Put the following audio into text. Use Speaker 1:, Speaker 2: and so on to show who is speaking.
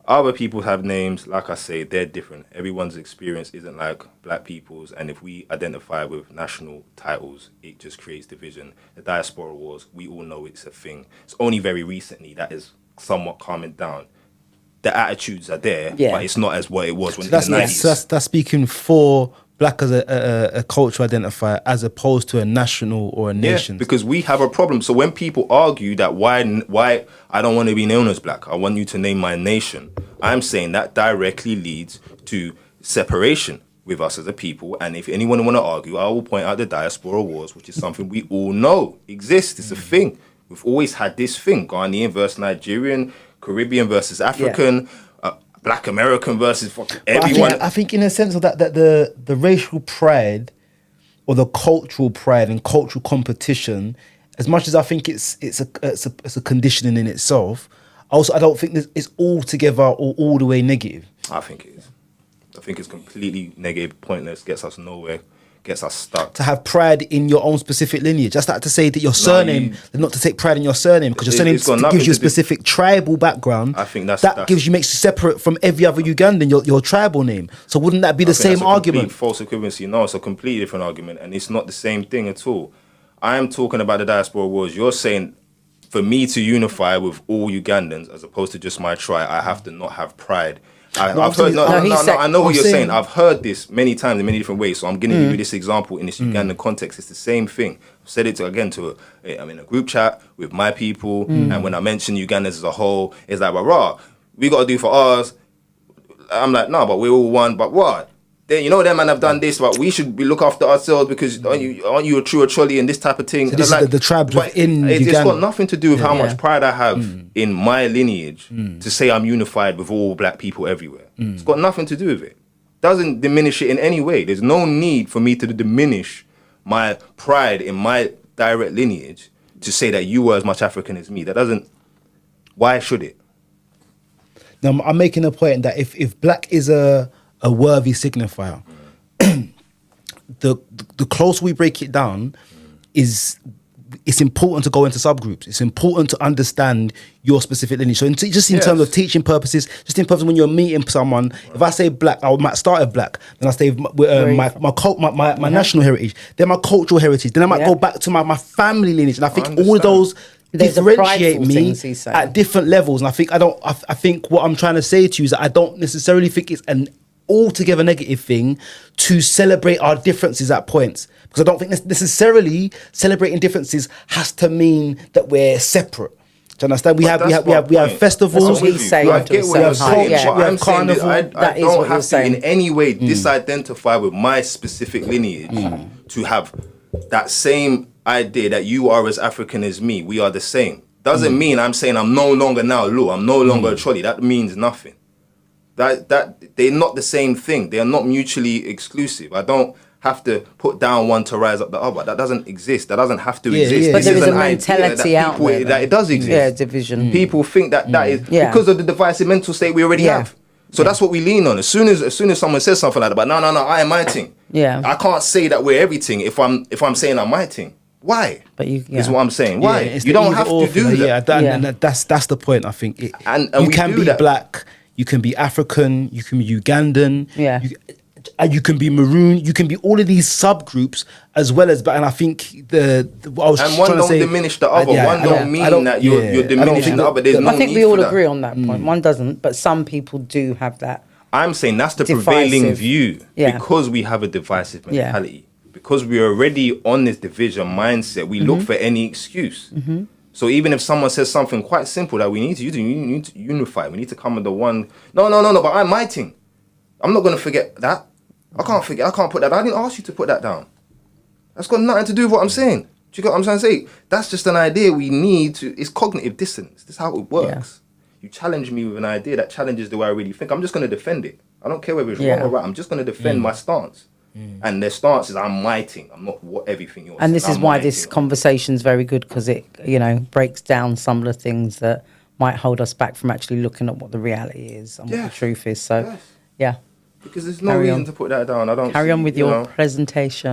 Speaker 1: Other people have names, like I say, they're different. Everyone's experience isn't like black people's, and if we identify with national titles, it just creates division. The diaspora wars, we all know it's a thing. It's only very recently that is somewhat calming down. The attitudes are there, but it's not as what it was when in the 90s.
Speaker 2: That's speaking for black as a cultural identifier as opposed to a national or a nation.
Speaker 1: Because we have a problem. So when people argue that why I don't want to be known as black, I want you to name my nation, I'm saying that directly leads to separation with us as a people. And if anyone want to argue, I will point out the diaspora wars, which is something we all know exists. It's a thing. We've always had this thing, Ghanaian versus Nigerian, Caribbean versus African, Black American versus everyone.
Speaker 2: I think in a sense of that the racial pride or the cultural pride and cultural competition, as much as I think it's a conditioning in itself, also I don't think it's altogether or all the way negative.
Speaker 1: I think it is. I think it's completely negative, pointless, gets us nowhere, gets us stuck.
Speaker 2: To have pride in your own specific lineage. That's not to say that your surname, not to take pride in your surname, because your surname gives you a specific tribal background.
Speaker 1: I think that
Speaker 2: makes you separate from every other Ugandan, your tribal name. So wouldn't that be the same argument?
Speaker 1: False equivalency. No, it's a completely different argument, and it's not the same thing at all. I am talking about the diaspora wars. You're saying for me to unify with all Ugandans as opposed to just my tribe, I have to not have pride. I know what you're saying. I've heard this many times in many different ways. So I'm giving you this example in this Ugandan context. It's the same thing. I've said it I'm in a group chat with my people, and when I mention Ugandans as a whole, it's like, well, we got to do for ours. I'm like, no, but we're all one. But what? Then them man have done this, but we should look after ourselves because aren't you a true trolley and this type of thing?
Speaker 2: So this is the tribes within Uganda.
Speaker 1: It's got nothing to do with how much pride I have in my lineage to say I'm unified with all black people everywhere. It's got nothing to do with it. Doesn't diminish it in any way. There's no need for me to diminish my pride in my direct lineage to say that you were as much African as me. That doesn't. Why should it?
Speaker 2: Now I'm making a point that if black is a worthy signifier, the closer we break it down, it's important to go into subgroups. It's important to understand your specific lineage. So just in terms of teaching purposes, just in terms of when you're meeting someone, if I say black, I might start with black, then I say my national heritage, then my cultural heritage, then I might go back to my family lineage, and I think all of those differentiate me at different levels. And I think what I'm trying to say to you is that I don't necessarily think it's an altogether negative thing to celebrate our differences at points, because I don't think necessarily celebrating differences has to mean that we're separate. Do you understand? We have festivals.
Speaker 3: That's what we say.
Speaker 1: I get what you're saying.
Speaker 2: We have carnival.
Speaker 1: I don't have to in any way disidentify with my specific lineage to have that same idea that you are as African as me. We are the same. Doesn't mean I'm saying I'm no longer now Lou. I'm no longer a trolley. That means nothing. That they're not the same thing. They are not mutually exclusive. I don't have to put down one to rise up the other. That doesn't exist. That doesn't have to exist.
Speaker 3: But there is a mentality out there
Speaker 1: that it does exist.
Speaker 3: Yeah, division.
Speaker 1: People think that is because of the divisive mental state we already have. So that's what we lean on. As soon as someone says something like that, but no, I am my thing.
Speaker 3: Yeah.
Speaker 1: I can't say that we're everything if I'm saying I'm my thing. Why?
Speaker 3: But
Speaker 1: is what I'm saying. Why? You don't have to do that.
Speaker 2: And that's the point. I think you can be black. You can be African, you can be Ugandan, you can be Maroon, you can be all of these subgroups as well as. And I think what I was
Speaker 1: and one
Speaker 2: trying
Speaker 1: don't
Speaker 2: to say,
Speaker 1: diminish the other. One don't mean that you're diminishing the other. There's no need for that.
Speaker 3: I think we all agree on that point. One doesn't, but some people do have that.
Speaker 1: I'm saying that's the prevailing view because we have a divisive mentality. Because we're already on this division mindset, we look for any excuse. So even if someone says something quite simple that we need to unify, we need to come under one. No, but I'm my thing. I'm not going to forget that. I can't put that. I didn't ask you to put that down. That's got nothing to do with what I'm saying. Do you get what I'm trying to say? That's just an idea we need to. It's cognitive dissonance. This is how it works. You challenge me with an idea that challenges the way I really think. I'm just going to defend it. I don't care whether it's wrong or right. I'm just going to defend my stance. And their stance is I'm my thing. I'm not everything yours.
Speaker 3: And this is why this conversation's very good, because it, breaks down some of the things that might hold us back from actually looking at what the reality is and what the truth is. So,
Speaker 1: because there's no reason to put that down. I don't
Speaker 3: carry on with your presentation.